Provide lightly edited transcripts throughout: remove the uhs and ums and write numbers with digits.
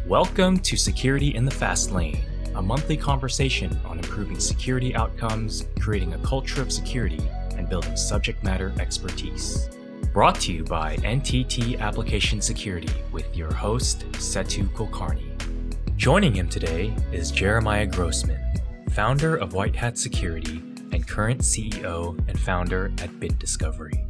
Welcome to Security in the Fast Lane, a monthly conversation on improving security outcomes, creating a culture of security, and building subject matter expertise. Brought to you by NTT Application Security with your host, Setu Kulkarni. Joining him today is Jeremiah Grossman, founder of WhiteHat Security and current CEO and founder at Bit Discovery.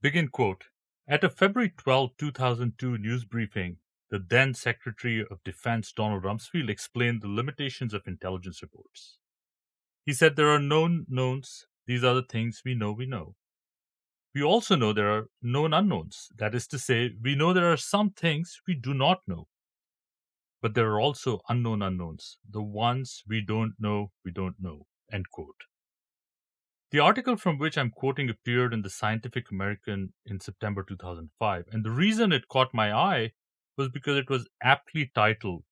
Begin quote. At a February 12, 2002 news briefing, the then Secretary of Defense Donald Rumsfeld explained the limitations of intelligence reports. He said there are known knowns, these are the things we know we know. We also know there are known unknowns, that is to say, we know there are some things we do not know. But there are also unknown unknowns, the ones we don't know, end quote. The article from which I'm quoting appeared in the Scientific American in September 2005, and the reason it caught my eye was because it was aptly titled,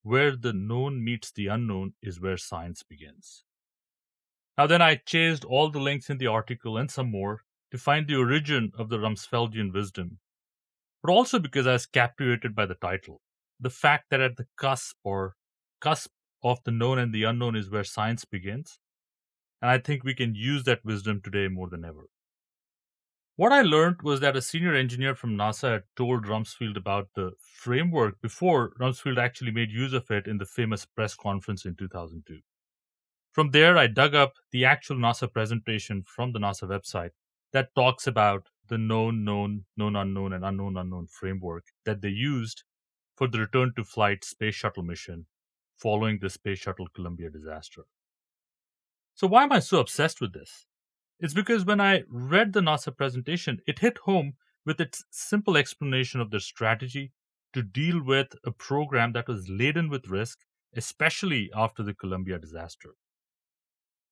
"Where the Known Meets the Unknown is Where Science Begins." Now then I chased all the links in the article and some more to find the origin of the Rumsfeldian wisdom, but also because I was captivated by the title. The fact that at the cusp of the known and the unknown is where science begins, and I think we can use that wisdom today more than ever. What I learned was that a senior engineer from NASA had told Rumsfeld about the framework before Rumsfeld actually made use of it in the famous press conference in 2002. From there, I dug up the actual NASA presentation from the NASA website that talks about the known unknown, and unknown unknown framework that they used for the return to flight space shuttle mission following the Space Shuttle Columbia disaster. So why am I so obsessed with this? It's because when I read the NASA presentation, it hit home with its simple explanation of their strategy to deal with a program that was laden with risk, especially after the Columbia disaster.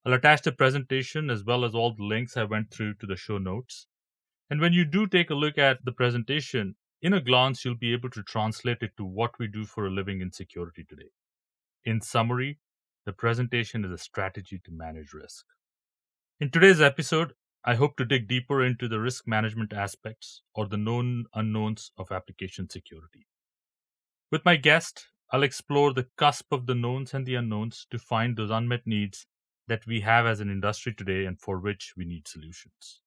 I'll attach the presentation as well as all the links I went through to the show notes. And when you do take a look at the presentation, in a glance, you'll be able to translate it to what we do for a living in security today. In summary, the presentation is a strategy to manage risk. In today's episode, I hope to dig deeper into the risk management aspects or the known unknowns of application security. With my guest, I'll explore the cusp of the knowns and the unknowns to find those unmet needs that we have as an industry today and for which we need solutions.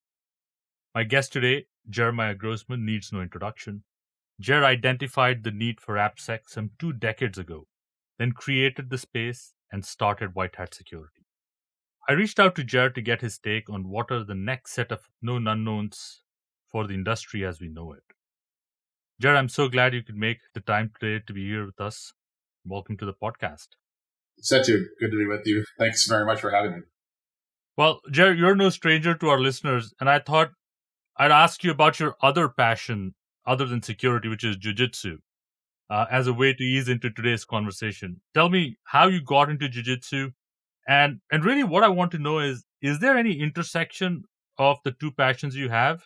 My guest today, Jeremiah Grossman, needs no introduction. Jer identified the need for AppSec some 2 decades ago, then created the space and started WhiteHat Security. I reached out to Jer to get his take on what are the next set of known unknowns for the industry as we know it. Jer, I'm so glad you could make the time today to be here with us. Welcome to the podcast. Setu, good to be with you. Thanks very much for having me. Well, Jer, you're no stranger to our listeners, and I thought I'd ask you about your other passion other than security, which is jiu-jitsu, as a way to ease into today's conversation. Tell me how you got into jiu-jitsu, and really what I want to know is there any intersection of the two passions you have,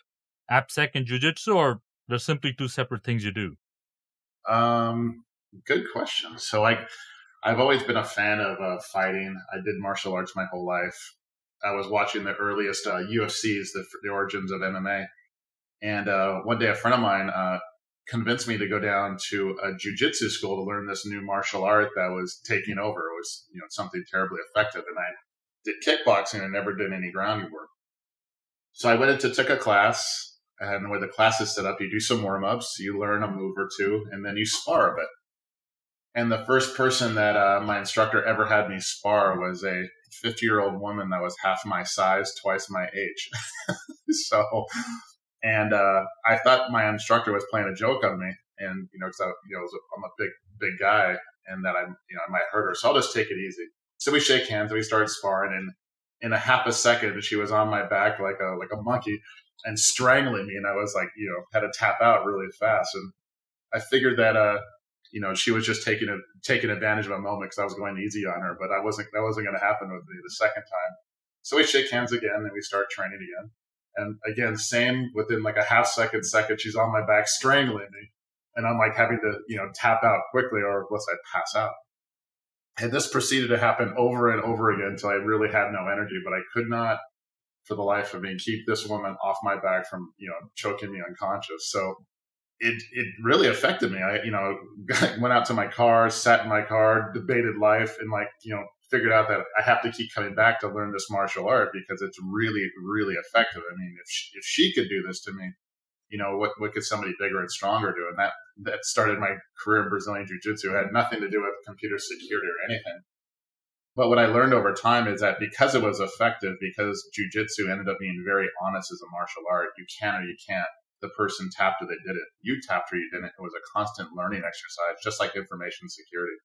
AppSec and jiu-jitsu, or they're simply two separate things you do? Good question. So I've always been a fan of fighting. I did martial arts my whole life. I was watching the earliest UFCs, the origins of MMA. And one day a friend of mine convinced me to go down to a jiu-jitsu school to learn this new martial art that was taking over. It was, something terribly effective. And I did kickboxing and never did any ground work. So I went took a class, and where the class is set up, you do some warm-ups, you learn a move or two, and then you spar a bit. And the first person that my instructor ever had me spar was a 50-year-old woman that was half my size, twice my age. I thought my instructor was playing a joke on me, and because I'm a big guy, and that I might hurt her, so I'll just take it easy. So we shake hands and we started sparring, and in a half a second, she was on my back like a monkey and strangling me, and I was had to tap out really fast, and I figured that she was just taking advantage of a moment because I was going easy on her, but that wasn't going to happen with me the second time. So we shake hands again and we start training again. And again, same within like a half second, she's on my back strangling me. And I'm having to, tap out quickly or else I pass out. And this proceeded to happen over and over again until I really had no energy, but I could not for the life of me, keep this woman off my back from, choking me unconscious. So it really affected me. I, went out to my car, sat in my car, debated life, and figured out that I have to keep coming back to learn this martial art because it's really, really effective. I mean, if she could do this to me, what could somebody bigger and stronger do? And that started my career in Brazilian Jiu-Jitsu. It had nothing to do with computer security or anything. But what I learned over time is that because it was effective, because Jiu-Jitsu ended up being very honest as a martial art, you can or you can't. The person tapped or they did it. You tapped or you didn't. It was a constant learning exercise, just like information security.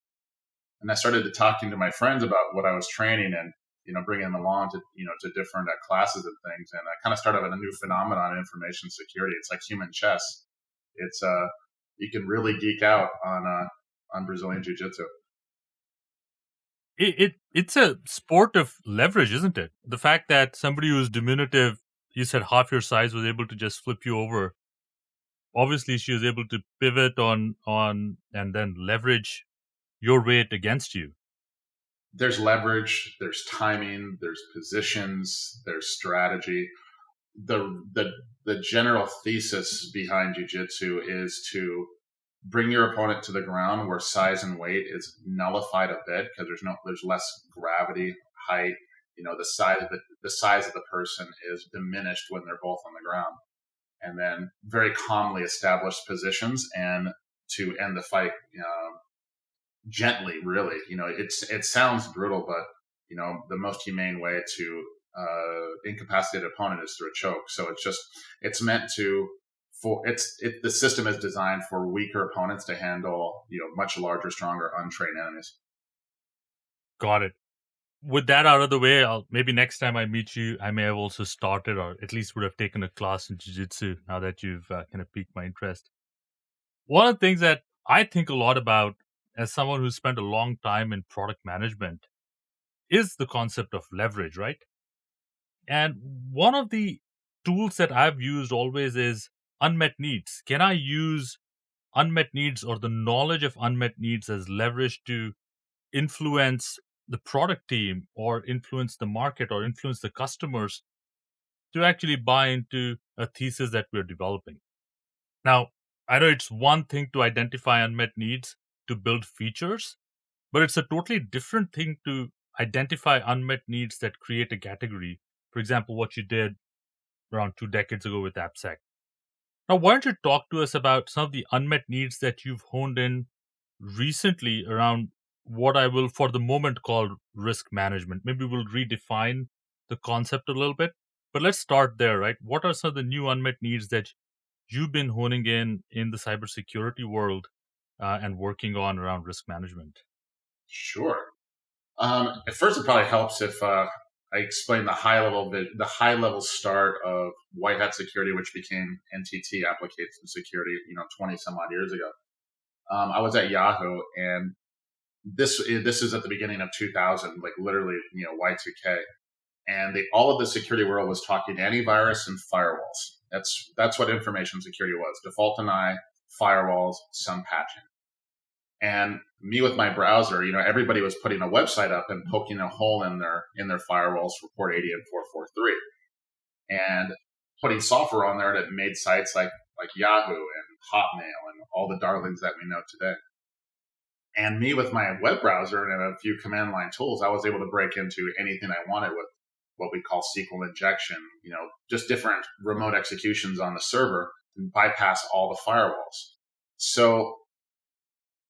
And I started talking to my friends about what I was training and, bringing them along to different classes and things. And I kind of started with a new phenomenon in information security. It's like human chess. It's you can really geek out on Brazilian Jiu-Jitsu. It's a sport of leverage, isn't it? The fact that somebody who's diminutive, you said half your size, was able to just flip you over. Obviously, she was able to pivot on and then leverage your weight against you. There's leverage, there's timing, there's positions, there's strategy. The general thesis behind jiu-jitsu is to bring your opponent to the ground where size and weight is nullified a bit because there's less gravity, height. The size of the person is diminished when they're both on the ground, and then very calmly establish positions and to end the fight gently. Really, it sounds brutal, but the most humane way to incapacitate an opponent is through a choke. So it's meant to. The system is designed for weaker opponents to handle, much larger, stronger, untrained enemies. Got it. With that out of the way, maybe next time I meet you, I may have also started or at least would have taken a class in jiu-jitsu now that you've kind of piqued my interest. One of the things that I think a lot about as someone who's spent a long time in product management is the concept of leverage, right? And one of the tools that I've used always is unmet needs. Can I use unmet needs or the knowledge of unmet needs as leverage to influence the product team or influence the market or influence the customers to actually buy into a thesis that we're developing? Now, I know it's one thing to identify unmet needs to build features, but it's a totally different thing to identify unmet needs that create a category. For example, what you did around 2 decades ago with AppSec. Now, why don't you talk to us about some of the unmet needs that you've honed in recently around what I will, for the moment, call risk management? Maybe we'll redefine the concept a little bit, but let's start there, right? What are some of the new unmet needs that you've been honing in the cybersecurity world and working on around risk management? Sure. At first, it probably helps if I explain the high level start of WhiteHat security, which became NTT Application Security, 20 some odd years ago. I was at Yahoo, and this is at the beginning of 2000, like literally, Y2K, and all of the security world was talking antivirus and firewalls. That's what information security was: default deny, firewalls, some patching. And me with my browser, everybody was putting a website up and poking a hole in their firewalls for port 80 and 443, and putting software on there that made sites like Yahoo and Hotmail and all the darlings that we know today. And me with my web browser and a few command line tools, I was able to break into anything I wanted with what we call SQL injection, just different remote executions on the server and bypass all the firewalls. So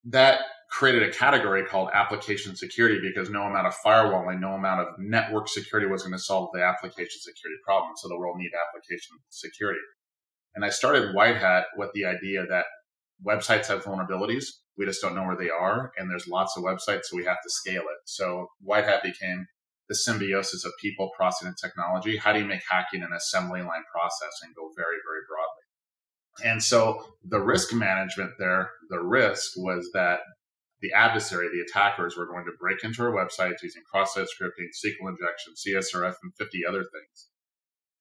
that created a category called application security because no amount of firewalling, no amount of network security was going to solve the application security problem. So the world needed application security. And I started WhiteHat with the idea that websites have vulnerabilities. We just don't know where they are. And there's lots of websites, so we have to scale it. So WhiteHat became the symbiosis of people, process, and technology. How do you make hacking an assembly line process and go very, very broadly? And so the risk management there, the risk was that the adversary, the attackers, were going to break into our websites using cross-site scripting, SQL injection, CSRF, and 50 other things.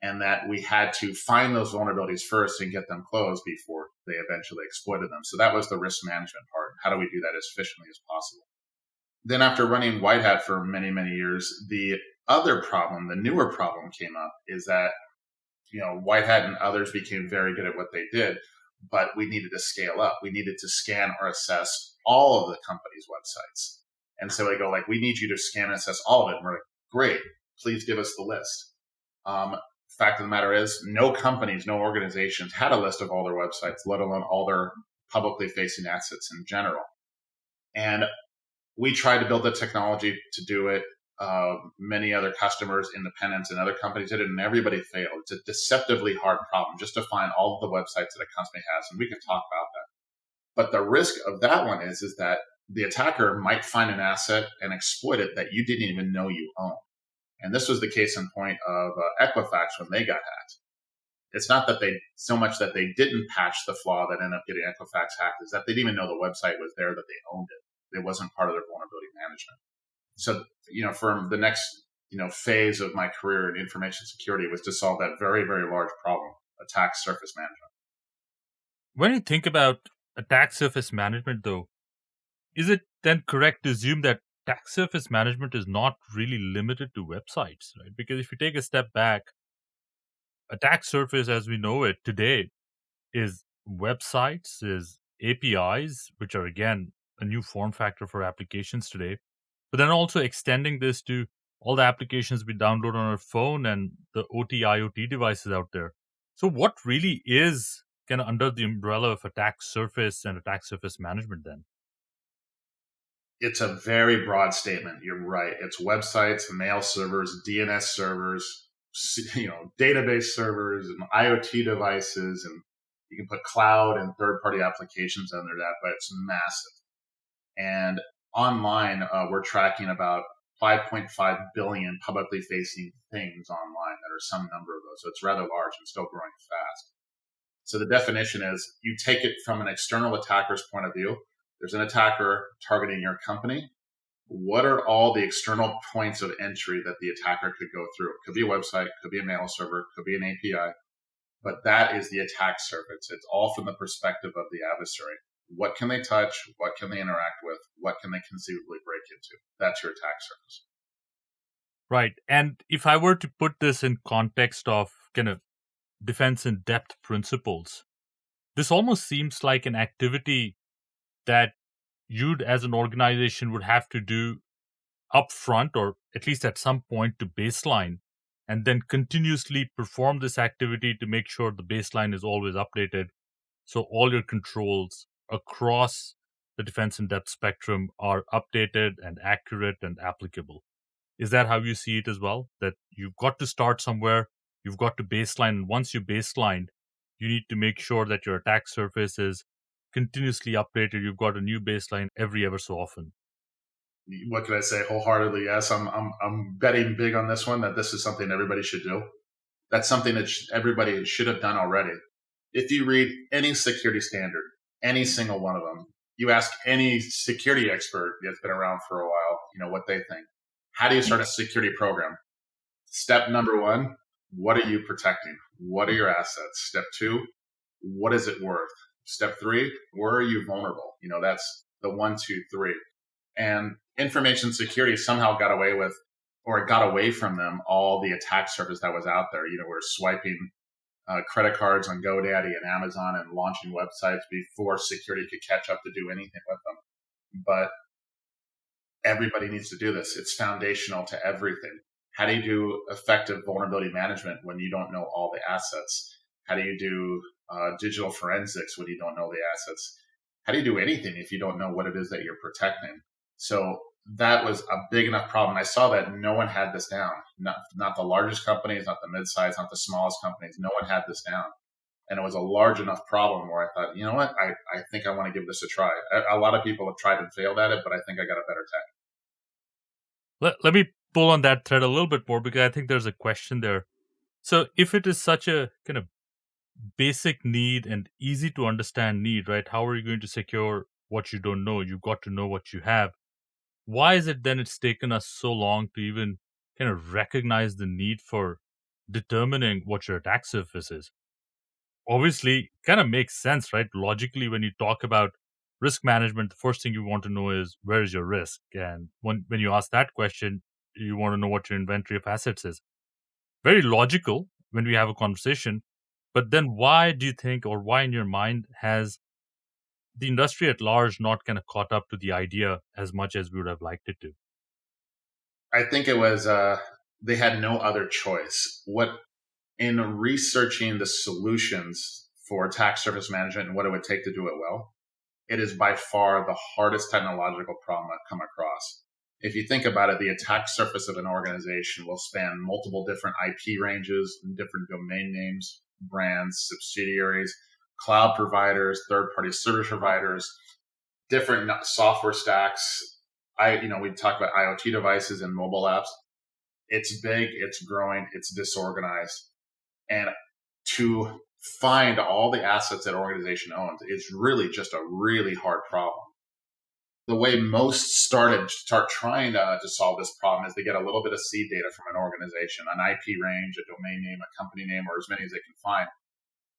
And that we had to find those vulnerabilities first and get them closed before they eventually exploited them. So that was the risk management part. How do we do that as efficiently as possible? Then after running WhiteHat for many, many years, the other problem, the newer problem came up is that, WhiteHat and others became very good at what they did, but we needed to scale up. We needed to scan or assess all of the company's websites. And so they go like, we need you to scan and assess all of it. And we're like, great, please give us the list. Fact of the matter is, no companies, no organizations had a list of all their websites, let alone all their publicly facing assets in general. And we tried to build the technology to do it. Many other customers, independents, and other companies did it, and everybody failed. It's a deceptively hard problem just to find all of the websites that a company has, and we can talk about that. But the risk of that one is that the attacker might find an asset and exploit it that you didn't even know you owned. And this was the case in point of Equifax when they got hacked. It's not that so much that they didn't patch the flaw that ended up getting Equifax hacked, is that they didn't even know the website was there, that they owned it. It wasn't part of their vulnerability management. So, for the next, phase of my career in information security was to solve that very, very large problem, attack surface management. When you think about attack surface management, though, is it then correct to assume that attack surface management is not really limited to websites, right? Because if you take a step back, attack surface as we know it today is websites, is APIs, which are again a new form factor for applications today, but then also extending this to all the applications we download on our phone and the OT, IoT devices out there. So what really is kind of under the umbrella of attack surface and attack surface management then? It's a very broad statement. You're right. It's websites, mail servers, DNS servers, database servers, and IoT devices, and you can put cloud and third-party applications under that, but it's massive. And online, we're tracking about 5.5 billion publicly facing things online that are some number of those. So it's rather large and still growing fast. So the definition is you take it from an external attacker's point of view. There's an attacker targeting your company. What are all the external points of entry that the attacker could go through? It could be a website, could be a mail server, could be an API, but that is the attack surface. It's all from the perspective of the adversary. What can they touch? What can they interact with? What can they conceivably break into? That's your attack surface. Right. And if I were to put this in context of kind of defense in depth principles, this almost seems like an activity that you'd as an organization would have to do upfront, or at least at some point to baseline, and then continuously perform this activity to make sure the baseline is always updated. So all your controls across the defense in depth spectrum are updated and accurate and applicable. Is that how you see it as well? That you've got to start somewhere, you've got to baseline, and once you baseline, you need to make sure that your attack surface is continuously updated. You've got a new baseline every ever so often. What can I say? Wholeheartedly, yes. I'm betting big on this one that this is something everybody should do. That's something that everybody should have done already. If you read any security standard, any single one of them, you ask any security expert that's been around for a while, what they think. How do you start a security program? Step number one, what are you protecting? What are your assets? Step two, what is it worth? Step three, where are you vulnerable? That's the 1, 2, 3. And information security somehow got away with, or it got away from them, all the attack surface that was out there. We're swiping credit cards on GoDaddy and Amazon and launching websites before security could catch up to do anything with them. But everybody needs to do this. It's foundational to everything. How do you do effective vulnerability management when you don't know all the assets? How do you do digital forensics when you don't know the assets? How do you do anything if you don't know what it is that you're protecting? So that was a big enough problem. I saw that no one had this down. Not the largest companies, not the mid-size, not the smallest companies. No one had this down. And it was a large enough problem where I thought, you know what, I think I want to give this a try. A lot of people have tried and failed at it, but I think I got a better tech. Let me pull on that thread a little bit more, because I think there's a question there. So if it is such a kind of basic need and easy to understand need, right? How are you going to secure what you don't know? You've got to know what you have. Why is it then it's taken us so long to even kind of recognize the need for determining what your attack surface is? Obviously, kind of makes sense, right? Logically, when you talk about risk management, the first thing you want to know is where is your risk? And when you ask that question, you want to know what your inventory of assets is. Very logical when we have a conversation. But then why do you think, or why in your mind has the industry at large not kind of caught up to the idea as much as we would have liked it to? I think it was they had no other choice. What in researching the solutions for attack surface management and what it would take to do it well, it is by far the hardest technological problem I've come across. If you think about it, the attack surface of an organization will span multiple different IP ranges and different domain names, brands, subsidiaries, cloud providers, third-party service providers, different software stacks. We talk about IoT devices and mobile apps. It's big, it's growing, it's disorganized. And to find all the assets that organization owns is really just a really hard problem. The way most start trying to solve this problem is they get a little bit of seed data from an organization, an IP range, a domain name, a company name, or as many as they can find.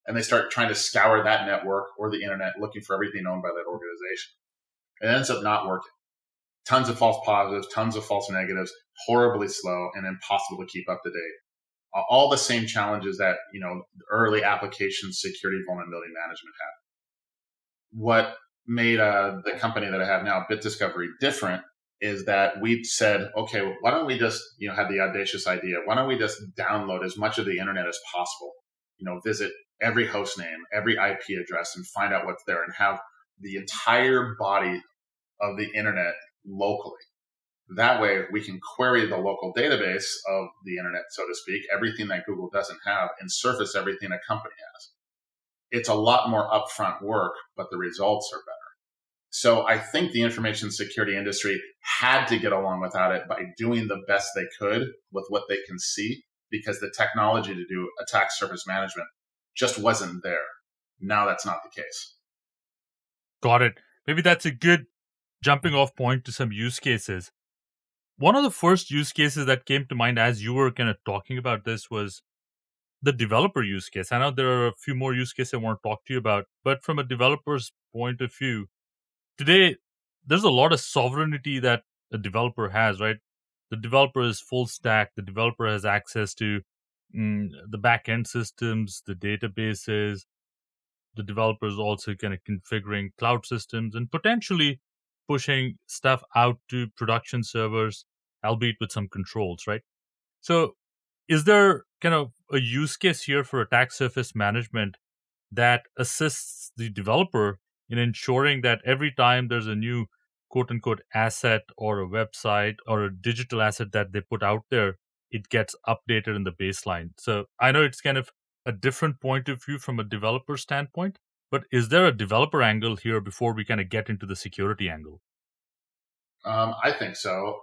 And they start trying to scour that network or the internet looking for everything owned by that organization. It ends up not working. Tons of false positives, tons of false negatives, horribly slow and impossible to keep up to date. All the same challenges that, early application security vulnerability management had. What made the company that I have now, BitDiscovery, different is that we said, okay, why don't we just, have the audacious idea? Why don't we just download as much of the internet as possible? Visit every host name, every IP address, and find out what's there, and have the entire body of the internet locally. That way, we can query the local database of the internet, so to speak, everything that Google doesn't have, and surface everything a company has. It's a lot more upfront work, but the results are better. So I think the information security industry had to get along without it by doing the best they could with what they can see, because the technology to do attack surface management just wasn't there. Now that's not the case. Got it. Maybe that's a good jumping off point to some use cases. One of the first use cases that came to mind as you were kind of talking about this was the developer use case. I know there are a few more use cases I want to talk to you about, but from a developer's point of view, today there's a lot of sovereignty that a developer has, right? The developer is full stack. The developer has access to the back-end systems, the databases. The developer is also kind of configuring cloud systems and potentially pushing stuff out to production servers, albeit with some controls, right? So is there kind of a use case here for attack surface management that assists the developer in ensuring that every time there's a new quote unquote asset or a website or a digital asset that they put out there, it gets updated in the baseline? So I know it's kind of a different point of view from a developer standpoint, but is there a developer angle here before we kind of get into the security angle? I think so.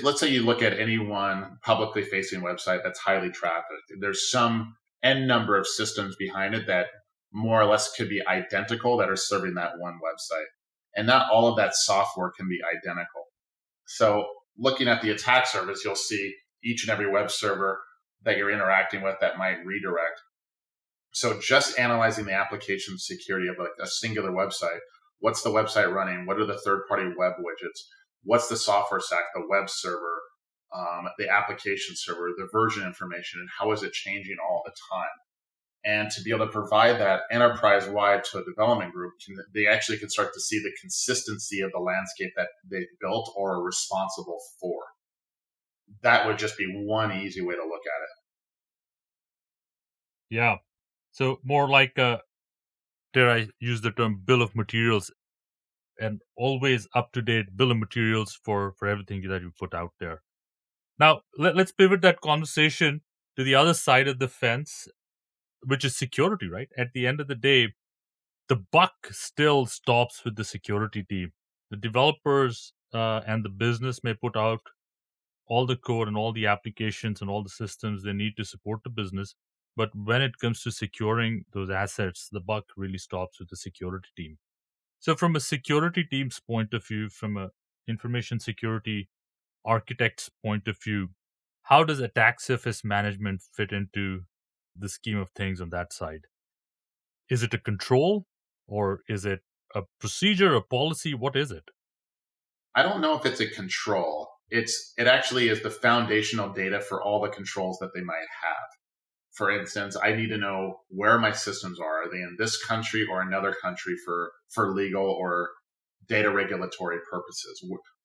Let's say you look at any one publicly facing website that's highly trafficked. There's some n number of systems behind it that more or less could be identical that are serving that one website. And not all of that software can be identical. So looking at the attack surface, you'll see each and every web server that you're interacting with that might redirect. So just analyzing the application security of a singular website, what's the website running? What are the third-party web widgets? What's the software stack, the web server, the application server, the version information, and how is it changing all the time? And to be able to provide that enterprise-wide to a development group, they actually can start to see the consistency of the landscape that they've built or are responsible for. That would just be one easy way to look at it. Yeah. So more like dare I use the term bill of materials, and always up-to-date bill of materials for everything that you put out there. Now, let's pivot that conversation to the other side of the fence, which is security, right? At the end of the day, the buck still stops with the security team. The developers and the business may put out all the code and all the applications and all the systems they need to support the business. But when it comes to securing those assets, the buck really stops with the security team. So from a security team's point of view, from an information security architect's point of view, how does attack surface management fit into the scheme of things on that side? Is it a control, or is it a procedure, a policy? What is it? I don't know if it's a control. It actually is the foundational data for all the controls that they might have. For instance, I need to know where my systems are. Are they in this country or another country for legal or data regulatory purposes?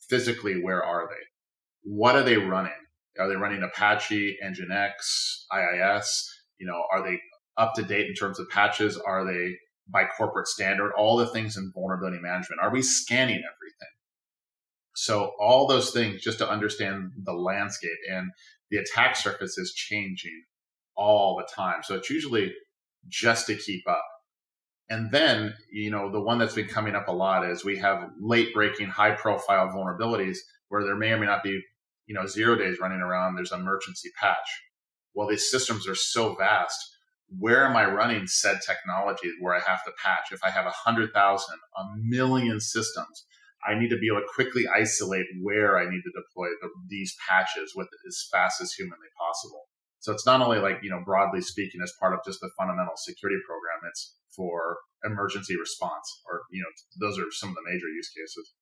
Physically, where are they? What are they running? Are they running Apache, Nginx, IIS? Are they up to date in terms of patches? Are they by corporate standard? All the things in vulnerability management. Are we scanning everything? So all those things, just to understand the landscape, and the attack surface is changing all the time. So it's usually just to keep up. And then, the one that's been coming up a lot is we have late breaking, high profile vulnerabilities where there may or may not be, 0 days running around. There's an emergency patch. Well, these systems are so vast. Where am I running said technology where I have to patch? If I have 100,000, 1,000,000 systems, I need to be able to quickly isolate where I need to deploy these patches with as fast as humanly possible. So it's not only like, broadly speaking, as part of just the fundamental security program, it's for emergency response, or, those are some of the major use cases.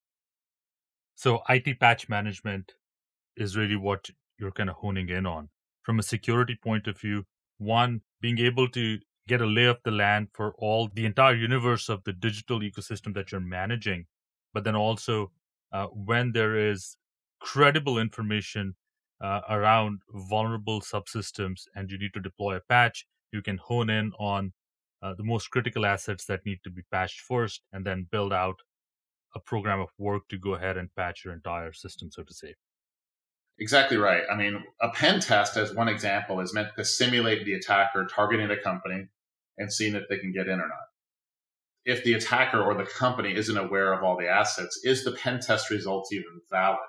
So IT patch management is really what you're kind of honing in on. From a security point of view, one, being able to get a lay of the land for all the entire universe of the digital ecosystem that you're managing, but then also when there is credible information around vulnerable subsystems and you need to deploy a patch, you can hone in on the most critical assets that need to be patched first, and then build out a program of work to go ahead and patch your entire system, so to say. Exactly right. I mean, a pen test, as one example, is meant to simulate the attacker targeting a company and seeing if they can get in or not. If the attacker or the company isn't aware of all the assets, is the pen test results even valid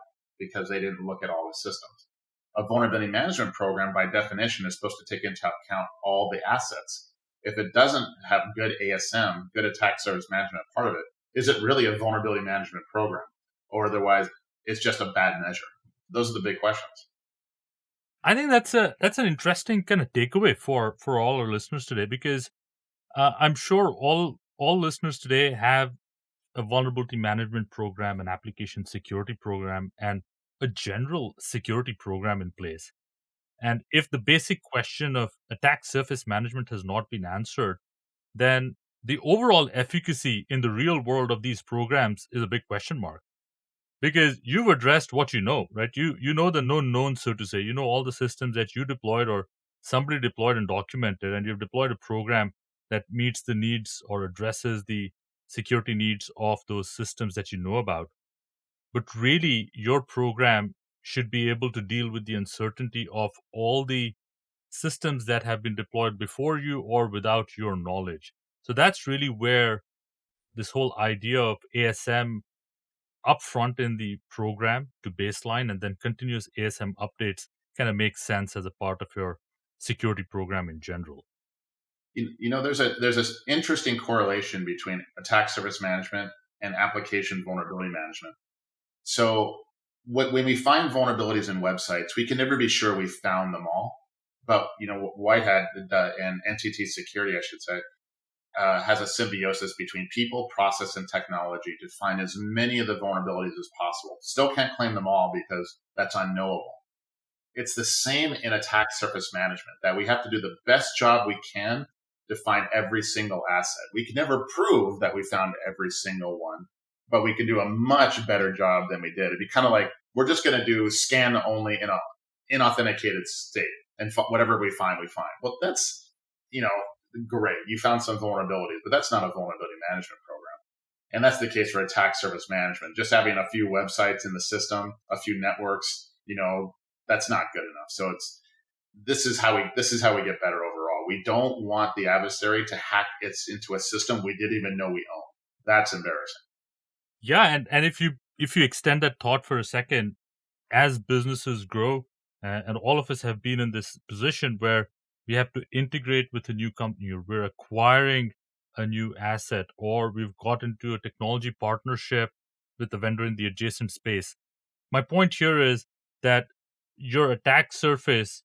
because they didn't look at all the systems? A vulnerability management program, by definition, is supposed to take into account all the assets. If it doesn't have good ASM, good attack service management part of it, is it really a vulnerability management program? Or otherwise, it's just a bad measure? Those are the big questions. I think that's an interesting kind of takeaway for all our listeners today, because I'm sure all listeners today have a vulnerability management program, an application security program, and a general security program in place. And if the basic question of attack surface management has not been answered, then the overall efficacy in the real world of these programs is a big question mark. Because you've addressed what you know, right? You know the known knowns, so to say. You know all the systems that you deployed or somebody deployed and documented, and you've deployed a program that meets the needs or addresses the security needs of those systems that you know about. But really, your program should be able to deal with the uncertainty of all the systems that have been deployed before you or without your knowledge. So that's really where this whole idea of ASM upfront in the program to baseline and then continuous ASM updates kind of makes sense as a part of your security program in general. There's this interesting correlation between attack surface management and application vulnerability management. So when we find vulnerabilities in websites, we can never be sure we've found them all. But WhiteHat and NTT Security, I should say, has a symbiosis between people, process, and technology to find as many of the vulnerabilities as possible. Still can't claim them all because that's unknowable. It's the same in attack surface management, that we have to do the best job we can to find every single asset. We can never prove that we found every single one, but we can do a much better job than we did. It'd be kind of like we're just going to do scan only in a inauthenticated state, and whatever we find, we find. Well, that's, great. You found some vulnerabilities, but that's not a vulnerability management program. And that's the case for attack surface management. Just having a few websites in the system, a few networks, that's not good enough. So this is how we get better overall. We don't want the adversary to hack into a system we didn't even know we own. That's embarrassing. Yeah, and if you extend that thought for a second, as businesses grow, and all of us have been in this position where we have to integrate with a new company, or we're acquiring a new asset, or we've got into a technology partnership with a vendor in the adjacent space. My point here is that your attack surface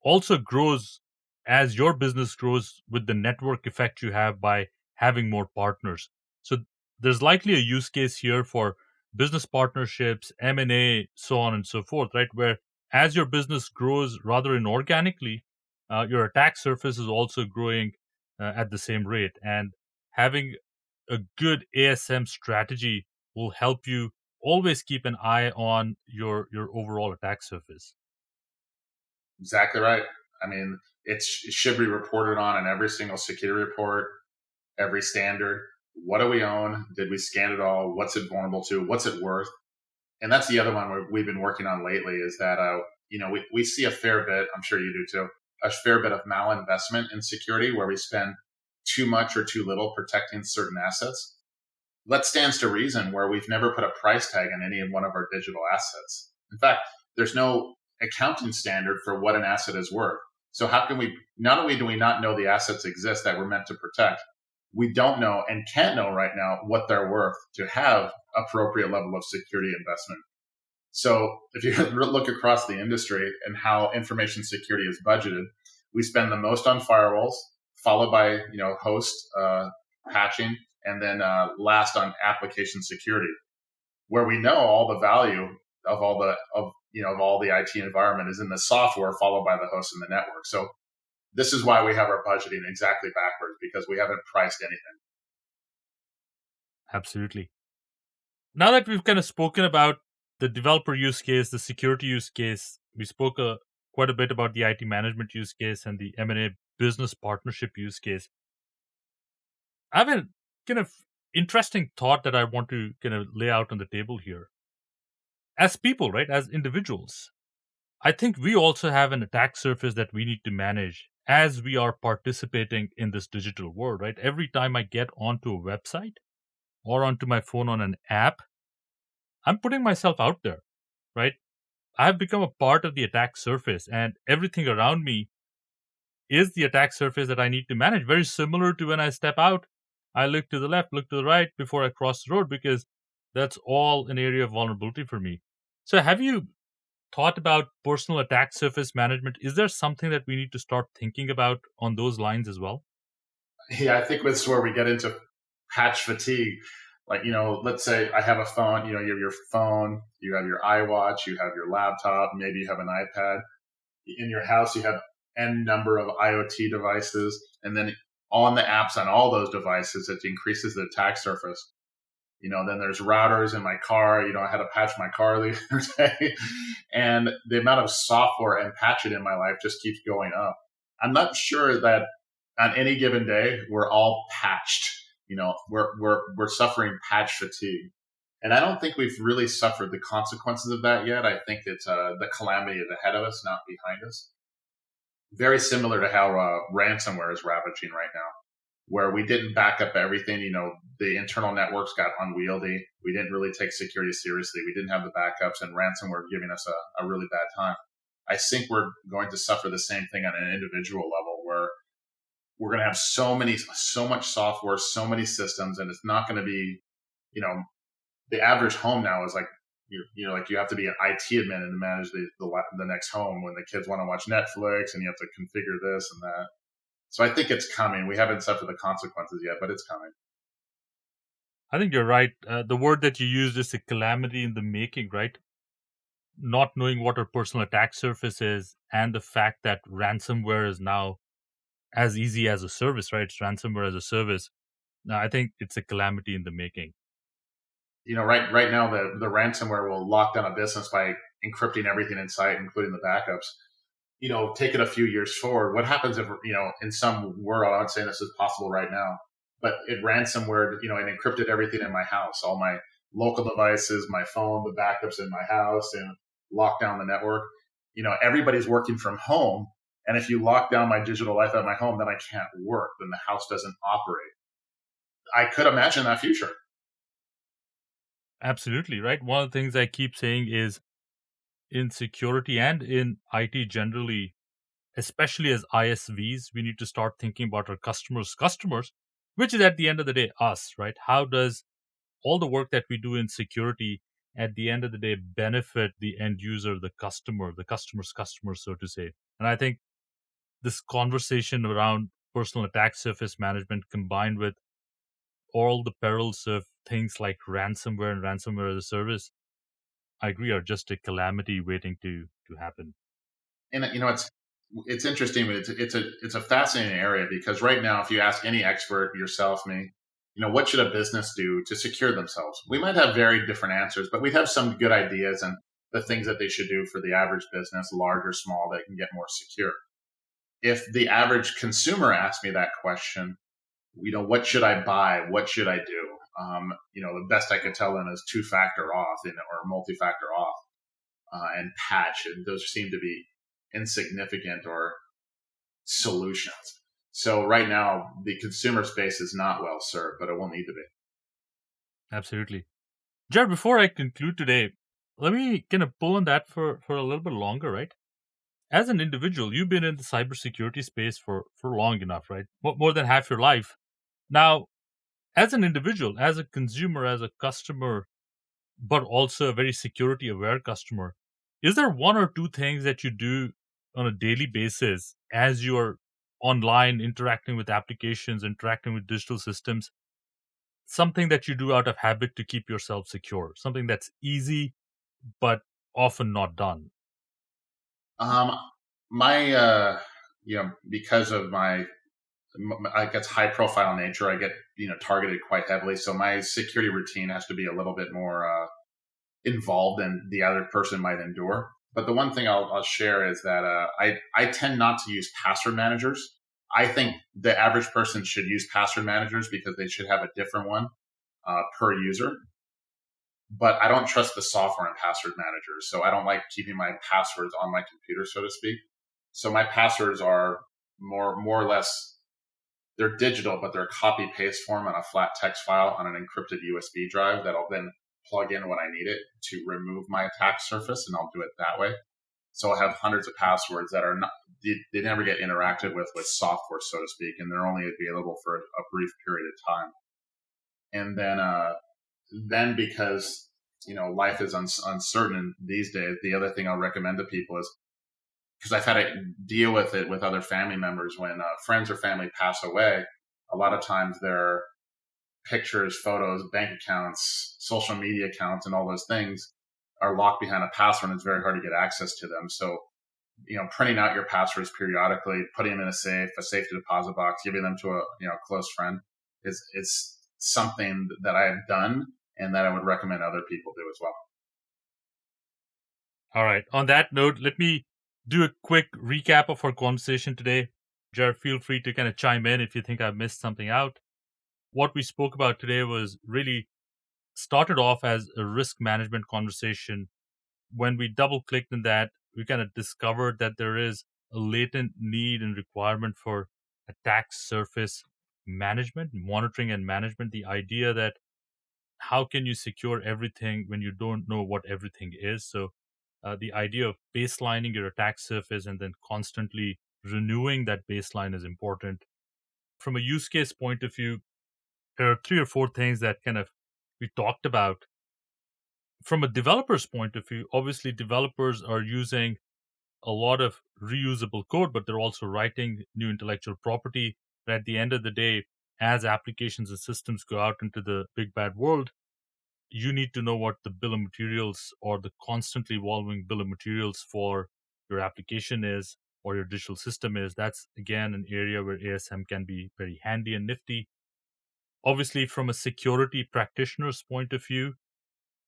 also grows as your business grows with the network effect you have by having more partners. So there's likely a use case here for business partnerships, M&A, so on and so forth, right? Where as your business grows rather inorganically, your attack surface is also growing at the same rate. And having a good ASM strategy will help you always keep an eye on your overall attack surface. Exactly right. I mean, it should be reported on in every single security report, every standard. What do we own? Did we scan it all? What's it vulnerable to? What's it worth? And that's the other one we've been working on lately is that, we see a fair bit, I'm sure you do too, a fair bit of malinvestment in security where we spend too much or too little protecting certain assets. That stands to reason where we've never put a price tag on any one of our digital assets. In fact, there's no accounting standard for what an asset is worth. So how can we, not only do we not know the assets exist that we're meant to protect, we don't know and can't know right now what they're worth to have appropriate level of security investment. So if you look across the industry and how information security is budgeted, we spend the most on firewalls, followed by host patching, and then last on application security, where we know all the value of all the IT environment is in the software, followed by the host and the network. So this is why we have our budgeting exactly backwards, because we haven't priced anything. Absolutely. Now that we've kind of spoken about the developer use case, the security use case, we spoke quite a bit about the IT management use case and the M&A business partnership use case. I have a kind of interesting thought that I want to kind of lay out on the table here. As people, right, as individuals, I think we also have an attack surface that we need to manage as we are participating in this digital world, right? Every time I get onto a website or onto my phone on an app, I'm putting myself out there, right? I've become a part of the attack surface, and everything around me is the attack surface that I need to manage. Very similar to when I step out, I look to the left, look to the right before I cross the road, because that's all an area of vulnerability for me. So, have you thought about personal attack surface management? Is there something that we need to start thinking about on those lines as well? Yeah, I think that's where we get into patch fatigue. Like, let's say I have a phone, you have your phone, you have your iWatch, you have your laptop, maybe you have an iPad. In your house, you have N number of IoT devices, and then on the apps on all those devices, it increases the attack surface. Then there's routers in my car. I had to patch my car the other day, and the amount of software and patching in my life just keeps going up. I'm not sure that on any given day we're all patched. We're suffering patch fatigue, and I don't think we've really suffered the consequences of that yet. I think it's the calamity is ahead of us, not behind us. Very similar to how ransomware is ravaging right now, where we didn't back up everything. The internal networks got unwieldy. We didn't really take security seriously. We didn't have the backups, and ransomware giving us a really bad time. I think we're going to suffer the same thing on an individual level, where we're going to have so much software, so many systems, and it's not going to be, the average home now is like, like you have to be an IT admin to manage the next home when the kids want to watch Netflix, and you have to configure this and that. So I think it's coming. We haven't suffered the consequences yet, but it's coming. I think you're right. The word that you used is a calamity in the making, right? Not knowing what our personal attack surface is, and the fact that ransomware is now as easy as a service, right? It's ransomware as a service. Now, I think it's a calamity in the making. Right now, the ransomware will lock down a business by encrypting everything inside, including the backups. Take it a few years forward. What happens if, in some world, I'm not saying this is possible right now, but it ransomware, it encrypted everything in my house, all my local devices, my phone, the backups in my house, and locked down the network. Everybody's working from home. And if you lock down my digital life at my home, then I can't work. Then the house doesn't operate. I could imagine that future. Absolutely, right? One of the things I keep saying is in security and in IT generally, especially as ISVs, we need to start thinking about our customers, which is at the end of the day us, right? How does all the work that we do in security at the end of the day benefit the end user, the customer's customer, so to say? And I think this conversation around personal attack surface management combined with all the perils of things like ransomware and ransomware as a service, I agree, are just a calamity waiting to happen. And it's interesting, but it's a fascinating area because right now, if you ask any expert, yourself, me, what should a business do to secure themselves? We might have very different answers, but we'd have some good ideas and the things that they should do for the average business, large or small, that can get more secure. If the average consumer asks me that question, what should I buy? What should I do? The best I could tell them is two-factor auth, or multi-factor auth, and patch, and those seem to be insignificant or solutions. So right now, the consumer space is not well served, but it will need to be. Absolutely. Jared, before I conclude today, let me kind of pull on that for a little bit longer, right? As an individual, you've been in the cybersecurity space for long enough, right? More than half your life. Now, as an individual, as a consumer, as a customer, but also a very security aware customer, is there one or two things that you do on a daily basis as you are online interacting with applications, interacting with digital systems, something that you do out of habit to keep yourself secure, something that's easy but often not done? Um, my, because of my, I guess, high profile nature, I get, targeted quite heavily. So my security routine has to be a little bit more involved than the other person might endure. But the one thing I'll share is that I tend not to use password managers. I think the average person should use password managers because they should have a different one per user. But I don't trust the software and password managers. So I don't like keeping my passwords on my computer, so to speak. So my passwords are more or less, they're digital, but they're copy paste form on a flat text file on an encrypted USB drive that I'll then plug in when I need it to remove my attack surface, and I'll do it that way. So I'll have hundreds of passwords that are not, they never get interacted with software, so to speak, and they're only available for a brief period of time. And then because life is uncertain these days, the other thing I'll recommend to people is, because I've had to deal with it with other family members, when friends or family pass away, a lot of times their pictures, photos, bank accounts, social media accounts, and all those things are locked behind a password, and it's very hard to get access to them. So, printing out your passwords periodically, putting them in a safety deposit box, giving them to a close friend is something that I have done and that I would recommend other people do as well. All right. On that note, let me do a quick recap of our conversation today. Jared, feel free to kind of chime in if you think I've missed something out. What we spoke about today was really started off as a risk management conversation. When we double clicked in that, we kind of discovered that there is a latent need and requirement for attack surface management, monitoring and management. The idea that how can you secure everything when you don't know what everything is? So the idea of baselining your attack surface and then constantly renewing that baseline is important. From a use case point of view, there are 3 or 4 things that kind of we talked about. From a developer's point of view, obviously developers are using a lot of reusable code, but they're also writing new intellectual property. But at the end of the day, as applications and systems go out into the big bad world, you need to know what the bill of materials or the constantly evolving bill of materials for your application is or your digital system is. That's again an area where ASM can be very handy and nifty. Obviously, from a security practitioner's point of view,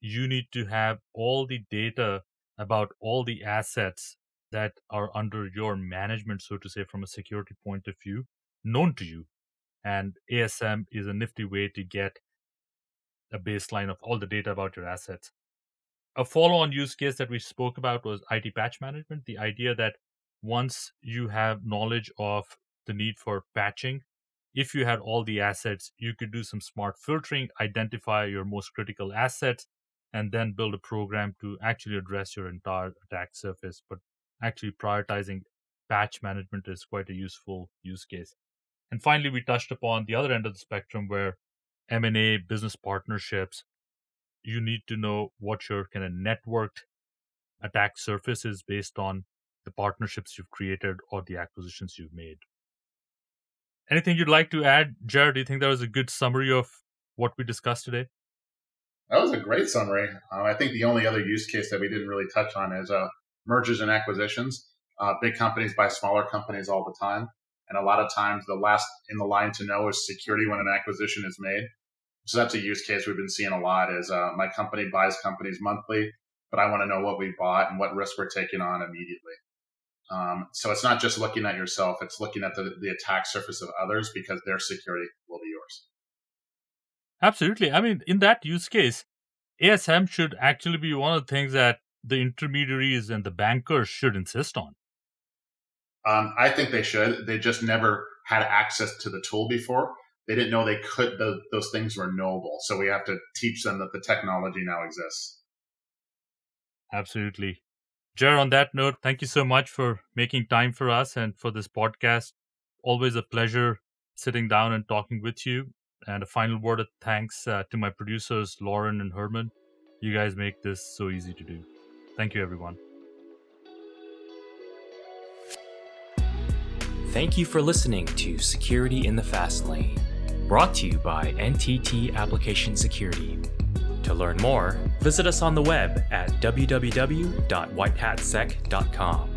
you need to have all the data about all the assets that are under your management, so to say, from a security point of view, known to you. And ASM is a nifty way to get a baseline of all the data about your assets. A follow-on use case that we spoke about was IT patch management. The idea that once you have knowledge of the need for patching, if you had all the assets, you could do some smart filtering, identify your most critical assets, and then build a program to actually address your entire attack surface. But actually prioritizing patch management is quite a useful use case. And finally, we touched upon the other end of the spectrum where M&A, business partnerships, you need to know what your kind of networked attack surface is based on the partnerships you've created or the acquisitions you've made. Anything you'd like to add, Jared? Do you think that was a good summary of what we discussed today? That was a great summary. I think the only other use case that we didn't really touch on is mergers and acquisitions. Big companies buy smaller companies all the time. And a lot of times the last in the line to know is security when an acquisition is made. So that's a use case we've been seeing a lot is my company buys companies monthly, but I want to know what we bought and what risk we're taking on immediately. So it's not just looking at yourself, it's looking at the attack surface of others because their security will be yours. Absolutely. I mean, in that use case, ASM should actually be one of the things that the intermediaries and the bankers should insist on. I think they should. They just never had access to the tool before. They didn't know they could, those things were knowable. So we have to teach them that the technology now exists. Absolutely. Jer, on that note, thank you so much for making time for us and for this podcast. Always a pleasure sitting down and talking with you. And a final word of thanks to my producers, Lauren and Herman. You guys make this so easy to do. Thank you, everyone. Thank you for listening to Security in the Fast Lane, brought to you by NTT Application Security. To learn more, visit us on the web at www.whitehatsec.com.